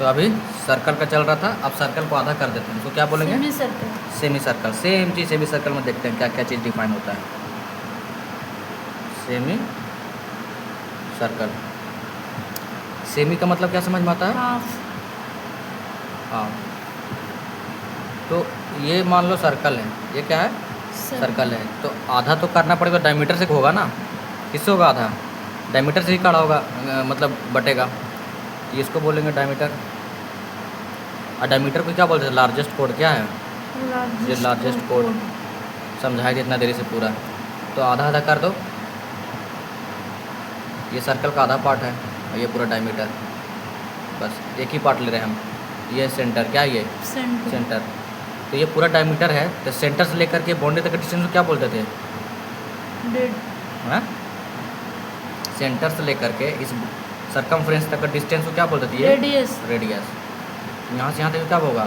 तो अभी सर्कल का चल रहा था, अब सर्कल को आधा कर देते हैं, इसको क्या बोलेंगे? Semi circle. Semi circle. Same चीज़ सेमी सर्कल में देखते हैं क्या क्या चीज़ डिफाइन होता है। सेमी सर्कल, सेमी का मतलब क्या समझ में आता है? हाफ। हाँ, तो ये मान लो सर्कल है, ये क्या है? सर्कल है, तो आधा तो करना पड़ेगा, डायमीटर से होगा ना। किससे होगा आधा? डायमीटर से ही काढ़ा होगा, मतलब बटेगा। ये इसको बोलेंगे डायमीटर। और डायमीटर को क्या बोलते हैं? Largest code. क्या है ये? Largest code. समझाई थी इतना देरी से पूरा। तो आधा आधा कर दो, ये सर्कल का आधा पार्ट है और ये पूरा डायमीटर। बस एक ही पार्ट ले रहे हैं हम। ये सेंटर, क्या है ये? सेंटर। तो ये पूरा डायमीटर है, तो सेंटर से लेकर के बाउंड्री तक के डिस्टेंस को क्या बोलते थे? डेड। हाँ, सेंटर से लेकर के इस सरकमफ्रेंस तक का डिस्टेंस को क्या बोलते थे? ये रेडियस। रेडियस। यहाँ से यहाँ तक क्या होगा?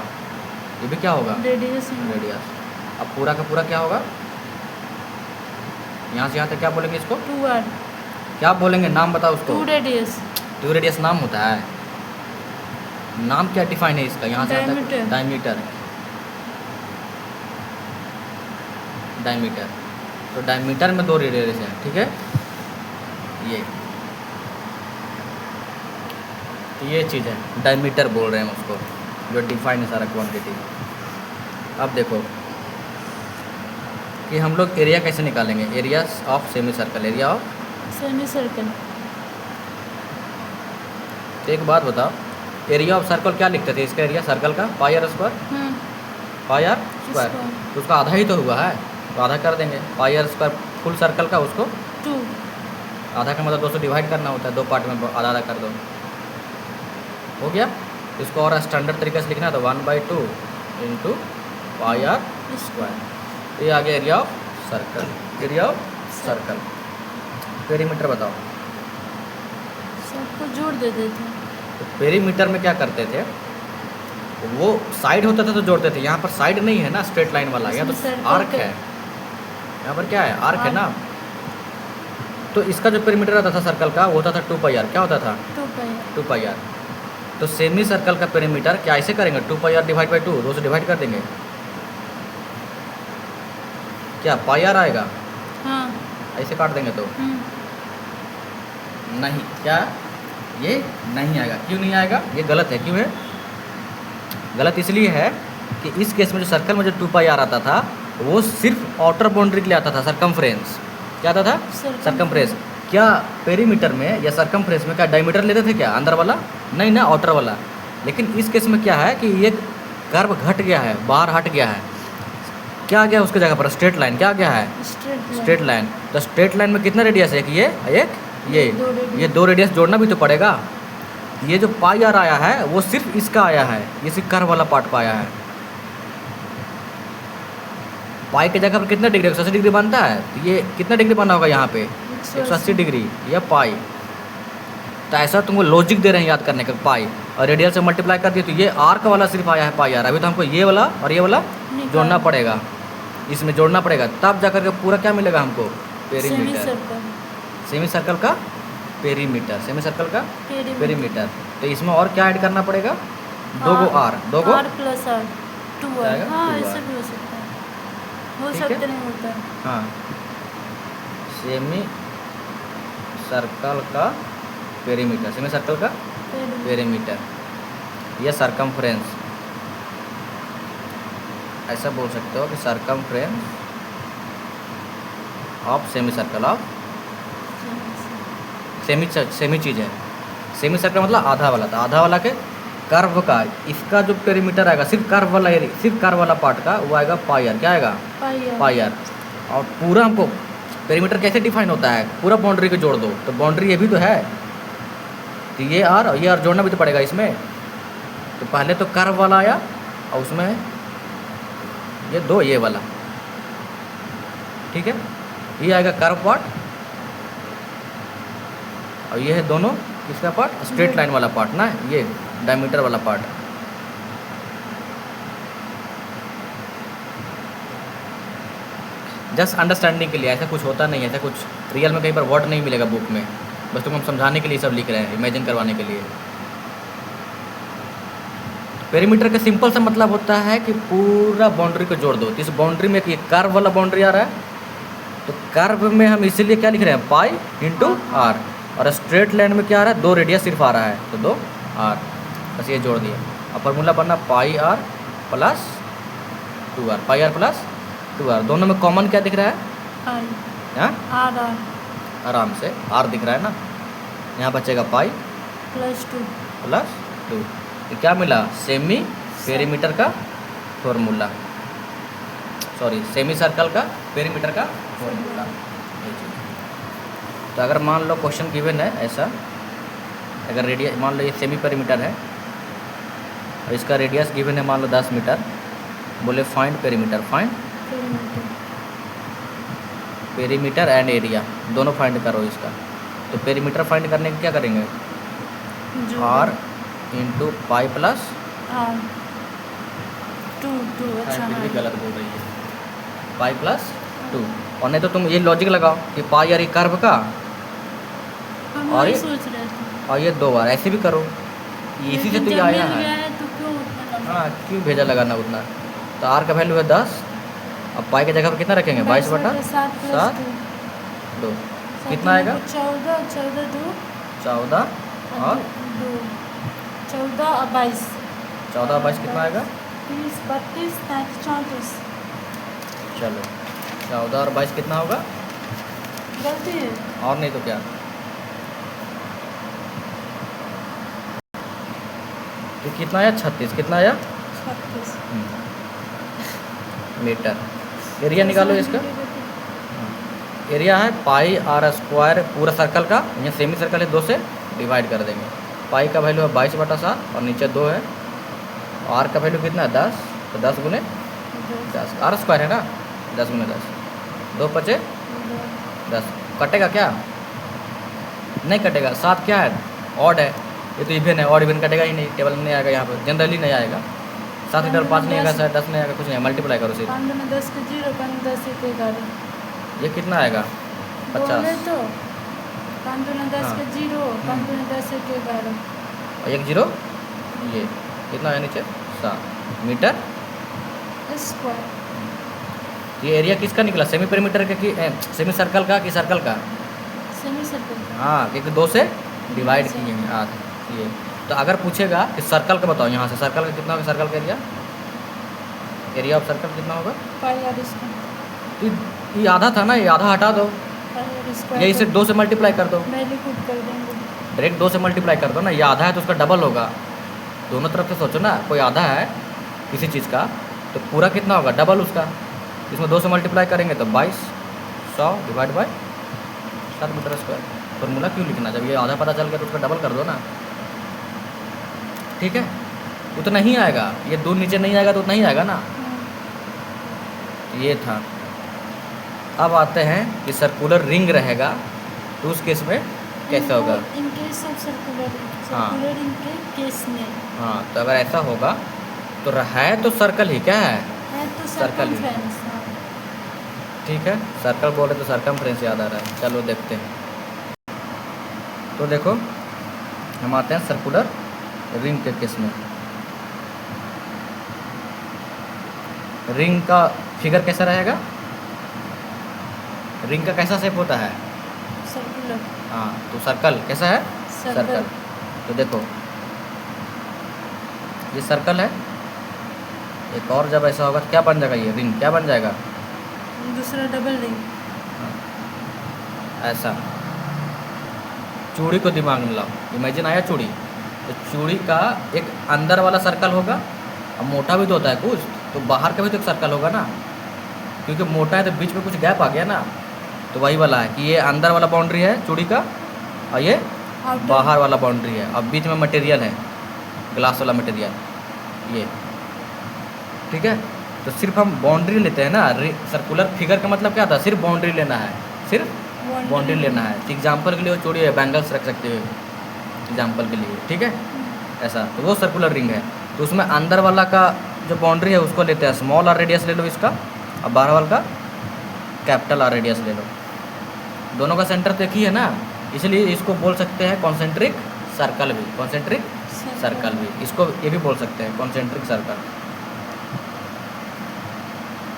ये भी क्या होगा? रेडियस। रेडियस। अब पूरा का पूरा क्या होगा? यहाँ से यहाँ तक क्या बोलेंगे इसको? 2r। क्या बोलेंगे? नाम बताओ उसको। 2 रेडियस। 2 रेडियस नाम होता है? नाम क्या डिफाइन है इसका? यहाँ से यहाँ तक डायमीटर। डायमीटर, तो डायमीटर में 2 रेडियस है, ठीक है। ये चीज़ है, डायमीटर बोल रहे हैं उसको, जो डिफाइन है सारा क्वांटिटी। अब देखो कि हम लोग एरिया कैसे निकालेंगे? Area of semi circle. Area of semi circle. तो एक बात बताओ, एरिया ऑफ सर्कल क्या लिखते थे? इसका एरिया सर्कल का pi R square. Pi R square, तो उसका आधा ही तो हुआ है, तो आधा कर देंगे। पाई आर स्क्वायर फुल सर्कल का, उसको 2। आधा का मतलब 2 से डिवाइड करना होता है, 2 पार्ट में आधा आधा कर दो, हो गया। इसको और स्टैंडर्ड तरीके से लिखना है तो 1/2 इंटू पाई आर स्क्वायर। ये आ गया area of circle. Area of circle. Perimeter बताओ। सबको जोड़ देते थे। तो पेरीमीटर में क्या करते थे? वो साइड होता था तो जोड़ते थे। यहाँ पर साइड नहीं है ना, स्ट्रेट लाइन वाला, यहाँ तो आर्क है। यहाँ पर क्या है? आर्क है ना। तो इसका जो पेरीमीटर रहता था सर्कल का, वो होता था 2πr। क्या होता था? 2πr। तो सेमी सर्कल का पेरीमीटर क्या ऐसे करेंगे? 2πr डिवाइड बाई 2, 2 से डिवाइड कर देंगे, क्या पाई आर आएगा? हाँ। ऐसे काट देंगे तो नहीं, क्या ये नहीं आएगा? क्यों नहीं आएगा? ये गलत है। क्यों है गलत? इसलिए है कि इस केस में जो सर्कल में जो 2πr आता था, वो सिर्फ आउटर बाउंड्री के लिए आता था, सरकमफ्रेंस। क्या आता था? सरकमफ्रेंस। क्या पेरीमीटर में या सरकमफ्रेंस में क्या डायमीटर लेते थे क्या, अंदर वाला? नहीं ना, आउटर वाला। लेकिन इस केस में क्या है कि ये कर्व घट गया है, बाहर हट गया है। क्या आ गया उसकी जगह पर? Straight line. क्या आ गया है? Straight line. तो स्ट्रेट लाइन में कितना रेडियस है? एक ये 2 रेडियस जोड़ना भी तो पड़ेगा। ये जो पाई आर आया है वो सिर्फ इसका आया है, ये सिर्फ कर्व वाला पार्ट पाया है। पाई के जगह पर कितना डिग्री? 180 डिग्री बनता है, तो ये कितना डिग्री बना होगा यहाँ पे? 180 डिग्री। यह पाई। तो ऐसा तुमको लॉजिक दे रहे हैं याद करने का, पाई और रेडियल से मल्टीप्लाई कर दिए, तो ये आर्क वाला सिर्फ आया है पाई आर। अभी तो हमको ये वाला और ये वाला जोड़ना पड़ेगा, इसमें जोड़ना पड़ेगा, तब जाकर के पूरा क्या मिलेगा हमको? पेरीमीटर। सेमी सर्कल का पेरीमीटर। सेमी सर्कल का पेरीमीटर। तो इसमें और क्या ऐड करना पड़ेगा? 2 गो are. 2 go r + r 2r। हाँ, ऐसे भी हो सकता है, हो सकता नहीं होता है। हाँ, सेमी सर्कल का पेरीमीटर। सेमी सर्कल का पेरीमीटर, यह सरकमफ्रेंस। ऐसा बोल सकते हो कि circumference of semi circle of semi चीज़ है। सेमी सर्कल मतलब आधा वाला था, आधा वाला के कर्व का इसका जो पेरीमीटर आएगा, सिर्फ कर्व वाला एरिया, सिर्फ कर्व वाला पार्ट का, वो आएगा पाई आर। क्या आएगा? पाई आर। और पूरा हमको पेरीमीटर कैसे डिफाइन होता है? पूरा बाउंड्री को जोड़ दो, तो बाउंड्री ये भी तो है, तो ये आर और ये आर जोड़ना भी तो पड़ेगा इसमें। तो पहले तो कर्व वाला आया और उसमें ये 2 ये वाला, ठीक है। ये आएगा कर्व पार्ट और ये है दोनों किसका पार्ट? स्ट्रेट लाइन वाला पार्ट ना, ये डायमीटर वाला पार्ट। जस्ट अंडरस्टैंडिंग के लिए, ऐसा कुछ होता नहीं है, ऐसा कुछ रियल में कहीं पर वर्ड नहीं मिलेगा बुक में, बस तुमको हम समझाने के लिए सब लिख रहे हैं, इमेजिन करवाने के लिए। पेरीमीटर का सिंपल सा मतलब होता है कि पूरा बाउंड्री को जोड़ दो। तो इस बाउंड्री में एक कर्व वाला बाउंड्री आ रहा है, तो कर्व में हम इसीलिए क्या लिख रहे हैं, पाई इंटू आर। और स्ट्रेट लाइन में क्या आ रहा है, 2 रेडियस सिर्फ आ रहा है, तो 2 आर, बस ये जोड़ दिया। और फॉर्मूला बनना pi R plus 2r, pi R plus 2r। दोनों में कॉमन क्या दिख रहा है, आई हाँ आर आर आराम से आर दिख रहा है ना। यहाँ बचेगा पाई +2 प्लस 2। तो क्या मिला, सेमी पेरीमीटर का फॉर्मूला, सॉरी सेमी सर्कल का पेरीमीटर का फॉर्मूला। ये चीज़। तो अगर मान लो क्वेश्चन गिवन है ऐसा, अगर रेडियस मान लो ये सेमी पेरीमीटर है और इसका रेडियस गिवन है मान लो 10 मीटर, बोले find perimeter, find perimeter perimeter and area, दोनों फाइंड करो इसका। तो पेरीमीटर फाइंड करने के क्या करेंगे, जो r into pi plus r 2 अच्छा फिर भी है। गलत बोल रही है, पाई प्लस 2। और नहीं तो तुम ये लॉजिक लगाओ कि पाई आर कर्व का हम और वही ये- सोच रहे थे, और ये 2 बार ऐसे भी करो, इसी से लेकिन तो ये जब आया मिल गया है। है तो क्यों उतना लंबा? हाँ क्यों भेजा लगाना उतना। तो आर का वैल्यू है 10, अब पाई की जगह पर कितना रखेंगे, 22 बटा 7 + 7 2, कितना आएगा 14 14 2 14 और 2 14 और 22 14 22 कितना आएगा, 30 32 33 34। चलो 14 और 22 कितना होगा, गलती है। और नहीं तो क्या। तो कितना आया 36, कितना आया 36 मीटर। एरिया निकालो इसका, एरिया है पाई आर स्क्वायर पूरा सर्कल का, यहाँ सेमी सर्कल है 2 से डिवाइड कर देंगे। पाई का वैल्यू है 22 बटा 7 और नीचे 2 है, आर का वैल्यू कितना है 10, तो 10 गुने 10, आर स्क्वायर है ना, 10 गुने 10, 2 पचे 10। कटेगा क्या, नहीं कटेगा, 7 क्या है, ऑड है, ये तो इवन है, ऑड इवन कटेगा ही नहीं, टेबल में नहीं आएगा, यहाँ पर जनरली नहीं आएगा। 7 इधर 5 नहीं आएगा, 10 नहीं आएगा, कुछ नहीं, मल्टीप्लाई करो सिर्फ। 5 में 10 के 0, 5 10 के 11। ये कितना आएगा 50, बोले तो 5 में 10 हाँ। के 0, 5 में 10 के 11। और 1 0, ये कितना है नीचे 7 मीटर। स्क्वायर ये एरिया किसका निकला, सेमी पेरीमीटर का कि सेमी सर्कल का कि सर्कल का, सेमी सर्कल हाँ क्योंकि 2 से डिवाइड किए हैं आधा ये। तो अगर पूछेगा कि सर्कल का बताओ, यहाँ से सर्कल का कितना होगा, सर्कल का एरिया, एरिया ऑफ सर्कल कितना होगा। पाई आर स्क्वायर, तो ये आधा था ना, ये आधा हटा दो, पाई आर या स्क्वायर इसे 2 से मल्टीप्लाई कर दो, वैल्यू पुट कर देंगे। डायरेक्ट 2 से मल्टीप्लाई कर दो ना, ये आधा है तो उसका डबल होगा। दोनों तरफ से सोचो ना, कोई आधा है किसी चीज़ का तो पूरा कितना होगा, डबल उसका। इसमें 2 से मल्टीप्लाई करेंगे तो 22 100 divide by 7 metre square. Formula क्यों लिखना, जब ये आधा पता चल गया तो उसका डबल कर दो ना, ठीक है। उतना ही आएगा, ये 2 नीचे नहीं आएगा तो उतना ही आएगा ना। ये था। अब आते हैं कि सर्कुलर रिंग रहेगा तो उस केस में कैसे होगा। इन केस ऑफ सर्कुलर हाँ। सर्कुलर रिंग के केस में हाँ तो अगर ऐसा होगा तो है तो सर्कल ही, क्या है तो सर्कल ही। सर्कमफ्रेंस। ठीक है, सर्कल बोले तो सर्कमफ्रेंस याद आ रहा है। चलो देखते हैं। तो देखो हम आते हैं सर्कुलर रिंग के केस में। रिंग का फिगर कैसा रहेगा, रिंग का कैसा शेप होता है, सर्कुलर हाँ तो सर्कल कैसा है, सर्कल। तो देखो ये सर्कल है, एक और जब ऐसा होगा तो क्या बन जाएगा, ये रिंग क्या बन जाएगा, दूसरा डबल रिंग। ऐसा। चूड़ी को दिमाग में लाओ, इमेजिन आया चूड़ी, तो चूड़ी का एक अंदर वाला सर्कल होगा, अब मोटा भी तो होता है कुछ, तो बाहर का भी तो एक सर्कल होगा ना, क्योंकि मोटा है तो बीच में कुछ गैप आ गया ना, तो वही वाला है कि ये अंदर वाला बाउंड्री है चूड़ी का और ये आउटर बाहर वाला बाउंड्री है, अब बीच में मटेरियल है, ग्लास वाला मटेरियल ये, ठीक है। तो सिर्फ हम बाउंड्री लेते हैं ना, सर्कुलर फिगर का मतलब क्या था, सिर्फ बाउंड्री लेना है, सिर्फ बाउंड्री लेना है। एग्जाम्पल के लिए वो चूड़ी है, बैंगल्स रख सकते हो एग्जाम्पल के लिए, ठीक है ऐसा। तो वो सर्कुलर रिंग है, तो उसमें अंदर वाला का जो बाउंड्री है उसको लेते हैं स्मॉल आर रेडियस ले लो इसका, और बाहर वाला का कैपिटल आर रेडियस ले लो। दोनों का सेंटर तो एक ही है ना, इसलिए इसको बोल सकते हैं कॉन्सेंट्रिक सर्कल भी, कॉन्सेंट्रिक सर्कल भी, इसको ये भी बोल सकते हैं कॉन्सेंट्रिक सर्कल।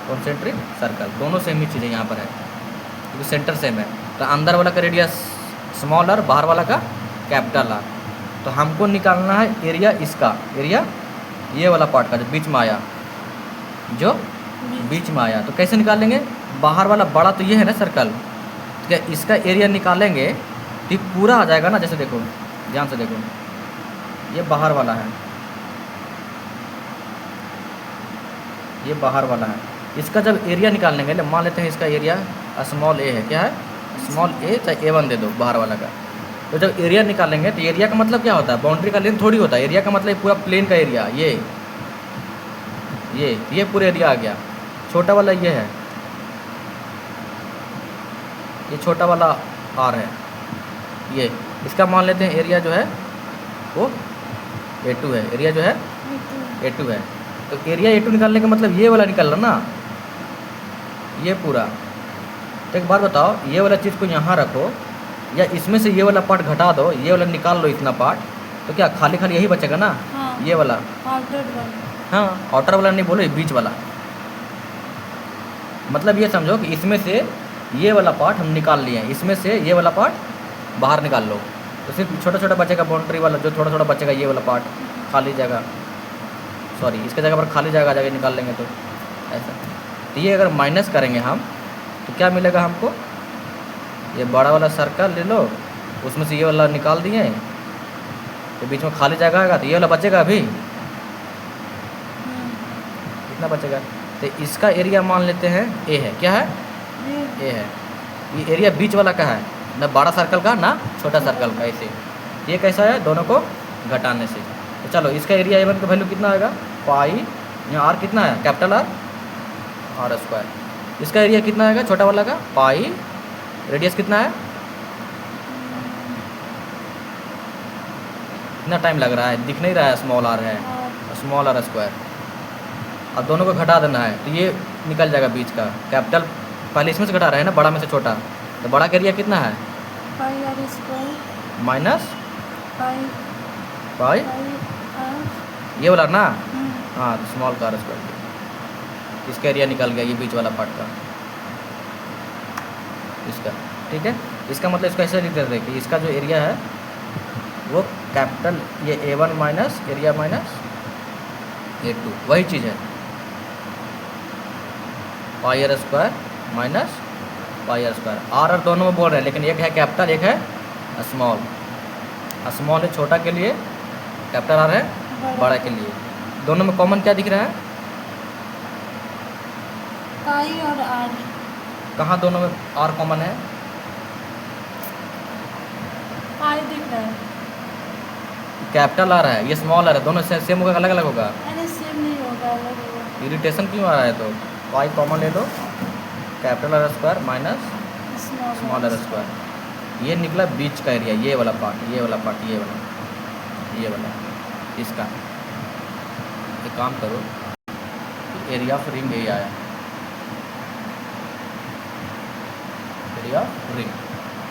कॉन्सेंट्रिक सर्कल दोनों सेम ही चीज़ें यहाँ पर है क्योंकि सेंटर सेम है। तो अंदर वाला का रेडियस स्मॉल आर, बाहर वाला का कैपिटल आर। तो हमको निकालना है एरिया इसका, एरिया ये वाला पार्ट का जो बीच में आया, जो बीच में आया। तो कैसे निकालेंगे? बाहर वाला बड़ा तो ये है ना सर्कल, तो क्या इसका एरिया निकालेंगे तो ये पूरा आ जाएगा ना। जैसे देखो, ध्यान से देखो, ये बाहर वाला है, ये बाहर वाला है। इसका जब एरिया निकालेंगे, मान लेते हैं इसका एरिया स्मॉल ए है, क्या है? स्मॉल ए, चाहे A1 दे दो बाहर वाला का। तो जब एरिया निकालेंगे तो एरिया का मतलब क्या होता है? बाउंड्री का लेंथ थोड़ी होता है। एरिया का मतलब पूरा प्लेन का एरिया, ये पूरा एरिया आ गया। छोटा वाला ये है, ये छोटा वाला आर है, ये इसका मान लेते हैं एरिया जो है वो A2 है, एरिया जो है A2 है। तो एरिया A2 निकालने का मतलब ये वाला निकाल रहा ना, ये पूरा। तो एक बात बताओ, ये वाला चीज़ को यहाँ रखो या इसमें से ये वाला पार्ट घटा दो, ये वाला निकाल लो इतना पार्ट, तो क्या खाली खाली यही बचेगा ना? हाँ, ये वाला, हाँ आउटर वाला नहीं बोलो, ये बीच वाला। मतलब ये समझो कि इसमें से ये वाला पार्ट हम निकाल लिए हैं, इसमें से ये वाला पार्ट बाहर निकाल लो, तो सिर्फ छोटा छोटा बचेगा बाउंड्री वाला, जो थोड़ा थोड़ा बचेगा ये वाला पार्ट खाली जगह, सॉरी इसके जगह पर खाली जगह आ जाएगा, निकाल लेंगे तो ऐसा। तो ये अगर माइनस करेंगे हम तो क्या मिलेगा हमको? ये बड़ा वाला सर्कल ले लो, उसमें से ये वाला निकाल दिए, तो बीच में खाली जगह आएगा, तो ये वाला बचेगा अभी, कितना बचेगा? तो इसका एरिया मान लेते हैं ए है, क्या है? ए है। ये एरिया बीच वाला का है, ना बड़ा सर्कल का ना छोटा सर्कल का, ऐसे। ये कैसा है? दोनों को घटाने से। तो चलो इसका एरिया A1 का वैल्यू कितना आएगा? पाई, यहाँ आर कितना है? Capital R square. इसका एरिया कितना आएगा छोटा वाला का? पाई, रेडियस कितना है? कितना टाइम लग रहा है, दिख नहीं रहा है, स्मॉल आर है, स्मॉल आर स्क्वायर। अब दोनों को घटा देना है, तो ये निकल जाएगा बीच का कैपिटल, पहले इसमें से घटा रहे हैं ना, बड़ा में से छोटा, तो बड़ा का एरिया कितना है? माइनस पाई, ये वाला ना, हाँ स्मॉल का आर स्क्वायर। इसका एरिया निकल गया, ये बीच वाला पार्ट का, इसका, ठीक है। इसका मतलब इसको ऐसे लिख देते हैं कि इसका जो एरिया है वो कैपिटल ये A1 minus area minus A2, वही चीज़ है, pi R square minus pi R square. आर दोनों में बोल रहे हैं, लेकिन एक है कैपिटल, एक है स्मॉल। स्मॉल है छोटा के लिए, कैपिटल आर है बड़ा के लिए। दोनों में कॉमन क्या दिख रहा है? पाई और आर। कहाँ दोनों में आर कॉमन है? पाई दिख रहा है, कैपिटल आर है, ये स्मॉल आर है, दोनों सेम होगा अलग अलग होगा? अरे सेम नहीं होगा, अलग होगा। इरिटेशन क्यों आ रहा है? तो पाई कॉमन ले लो, capital R square minus small R square. ये निकला बीच का एरिया, ये वाला पार्ट, ये वाला पार्ट, ये वाला इसका। एक काम करो, एरिया ऑफ रिंग यही आया, एरिया ऑफ रिंग,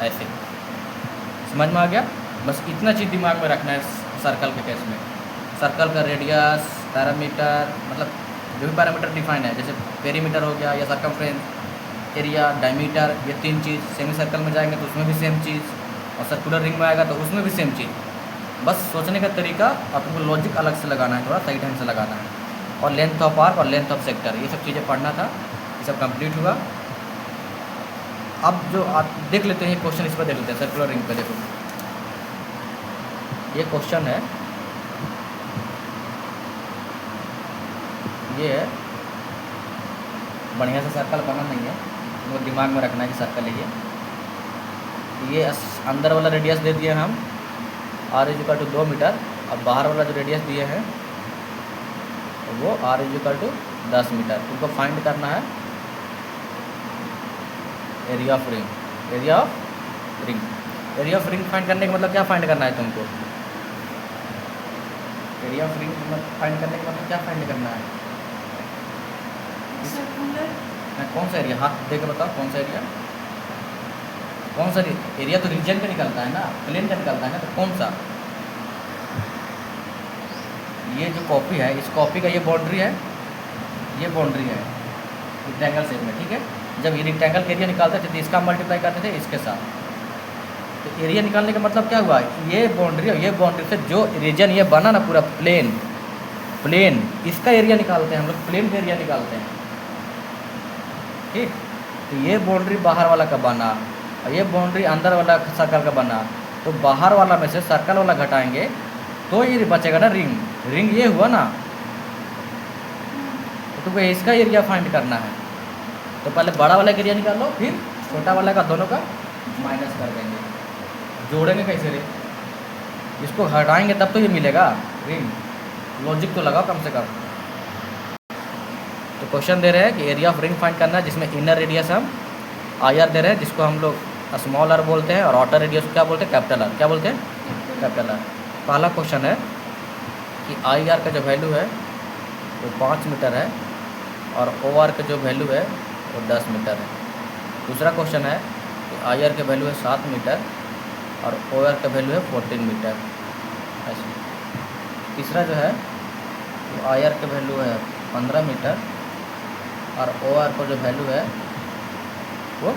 ऐसे समझ में आ गया? बस इतना चीज़ दिमाग में रखना है सर्कल के केस में। सर्कल का रेडियस, पैरामीटर, मतलब जो भी पैरामीटर डिफाइन है, जैसे पेरीमीटर हो गया या सर्कमफ्रेंस, एरिया, डायमीटर, ये तीन चीज़। सेमी सर्कल में जाएंगे तो उसमें भी सेम चीज़, और सर्कुलर रिंग में आएगा तो उसमें भी सेम चीज़। बस सोचने का तरीका आपको लॉजिक अलग से लगाना है, थोड़ा सही ढंग से लगाना है। और लेंथ ऑफ आर्क और लेंथ ऑफ सेक्टर, ये सब चीज़ें पढ़ना था, ये सब कंप्लीट हुआ। अब जो आप देख लेते हैं क्वेश्चन, इस पर देख लेते हैं, सर्कुलर रिंग पे देखो, ये क्वेश्चन है, ये है, बढ़िया से सर्कल बना नहीं है, वो दिमाग में रखना है कि सर्कल है ये अंदर वाला रेडियस दे दिए हम r इक्वल टू 2 मीटर, अब बाहर वाला जो रेडियस दिए हैं वो r इक्वल टू 10 मीटर। तुमको फाइंड करना है area of ring, area of ring. Area of ring find करने का मतलब क्या फाइंड करना है तुमको? एरिया ऑफ रिंग फाइंड करने का मतलब क्या फाइंड करना है? कौन सा एरिया? हाथ दे के बताओ, कौन सा एरिया? कौन सा एरिया? तो रीजन का निकलता है ना, प्लेन का निकलता है ना, तो कौन सा? ये जो कॉपी है, इस कॉपी का ये बाउंड्री है, ये बाउंड्री है रेक्टेंगल शेप में, ठीक है। जब ये रेक्टेंगल का एरिया निकालते थे तो इसका मल्टीप्लाई करते थे इसके साथ। तो एरिया निकालने का मतलब क्या हुआ, ये बाउंड्री और ये बाउंड्री से जो रीजन ये बना ना पूरा प्लेन, इसका एरिया निकालते हैं हम लोग, प्लेन का एरिया निकालते हैं, ठीक। तो ये बाउंड्री बाहर वाला का बना और ये बाउंड्री अंदर वाला सर्कल का बना, तो बाहर वाला में से सर्कल वाला घटाएंगे तो ये बचेगा ना रिंग ये हुआ ना। तो तुमको इसका एरिया फाइंड करना है, तो पहले बड़ा वाला का एरिया निकाल लो, फिर छोटा वाला का दोनों का माइनस कर देंगे। जोड़ेंगे कैसे रे, इसको हटाएंगे तब तो ये मिलेगा रिंग, लॉजिक तो लगाओ कम से कम। तो क्वेश्चन दे रहे हैं कि एरिया ऑफ रिंग फाइंड करना है जिसमें इनर रेडियस हम आई आर दे रहे हैं, जिसको हम लोग स्मॉल आर बोलते हैं, और आउटर रेडियस क्या बोलते हैं, कैपिटल आर। क्या बोलते हैं, कैपिटल आर। पहला क्वेश्चन है कि आई आर का जो वैल्यू है वो 5 मीटर है और ओ आर का जो वैल्यू है वो 10 मीटर है। दूसरा क्वेश्चन है कि आई आर का वैल्यू है 7 मीटर और ओ आर का वैल्यू है 14 मीटर ऐसे। तीसरा जो है वो आई आर का वैल्यू है 15 मीटर और ओ आर का जो वैल्यू है वो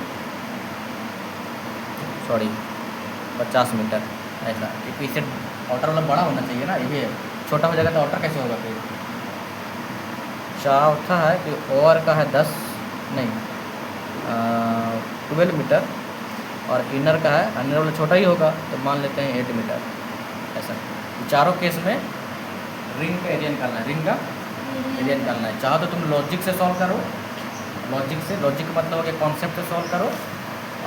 50 मीटर ऐसा। क्योंकि इससे आउटर वाला बड़ा होना चाहिए ना, ये भी है, छोटा हो जाएगा तो आउटर कैसे होगा फिर। चौथा है कि ओ आर का है 12 मीटर और इनर का है, इनर वाला छोटा ही होगा तो मान लेते हैं 8 मीटर ऐसा। चारों केस में रिंग का एरिया निकालना है, रिंग का एरिया निकालना है। चाहो तो तुम लॉजिक से सॉल्व करो, लॉजिक का मतलब हो गया कॉन्सेप्ट से सॉल्व करो।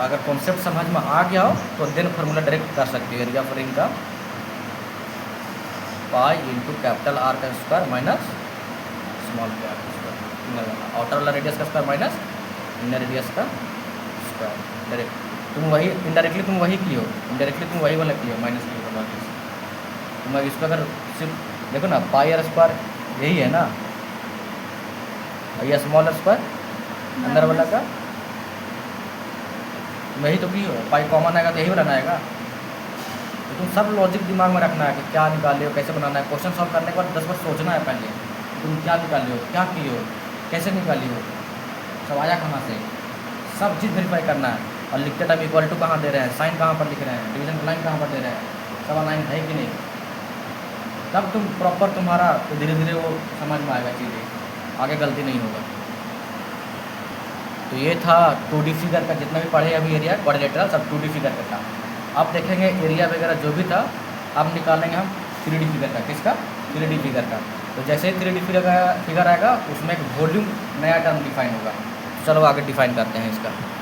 अगर कॉन्सेप्ट समझ में आ गया हो तो देन फार्मूला डायरेक्ट कर सकते हो। एरिया ऑफ रिंग का पाई इंटू कैपिटल आर का स्क्वायर माइनस स्मॉल के आर का स्क्वायर, आउटर वाला रेडियस का स्क्वायर माइनस इनर रेडियस का स्क्वायर। डायरेक्ट तुम वही इनडायरेक्टली तुम वही की हो, इनडायरेक्टली तुम वही वाला की हो, माइनस की हो लॉजिक से। तुम इसको अगर सिर्फ देखो ना, पाई आर स्क्वायर यही है ना, ये स्मॉल स्क्वायर अंदर वाला का वही तो की हो, पाई कॉमन आएगा तो यही बनाना आएगा। तो तुम सब लॉजिक दिमाग में रखना है कि क्या निकाले हो, कैसे बनाना है। क्वेश्चन सॉल्व करने के बाद 10 बार सोचना है पहले तुम क्या निकाले हो, क्या किए हो, कैसे निकाली हो, सब आया कहाँ से, सब चीज़ वेरीफाई करना है। और लिखते टाइम इक्वल टू कहाँ दे रहे हैं, साइन कहाँ पर लिख रहे हैं, डिवीजन लाइन कहाँ पर दे रहे हैं, सब लाइन है कि नहीं, तब तुम प्रॉपर तुम्हारा तो धीरे धीरे वो समझ में आएगा चीज़ें, आगे गलती नहीं होगा। तो ये था 2D फिगर का, जितना भी पढ़े अभी एरिया क्वाड्रिलेटरल सब 2D फिगर का था। अब देखेंगे एरिया वगैरह जो भी था, अब निकालेंगे हम 3D फिगर का। किसका, 3D फिगर का। तो जैसे ही 3D फिगर आएगा उसमें एक वॉल्यूम नया टर्म डिफाइन होगा। चलो आगे डिफाइन करते हैं इसका।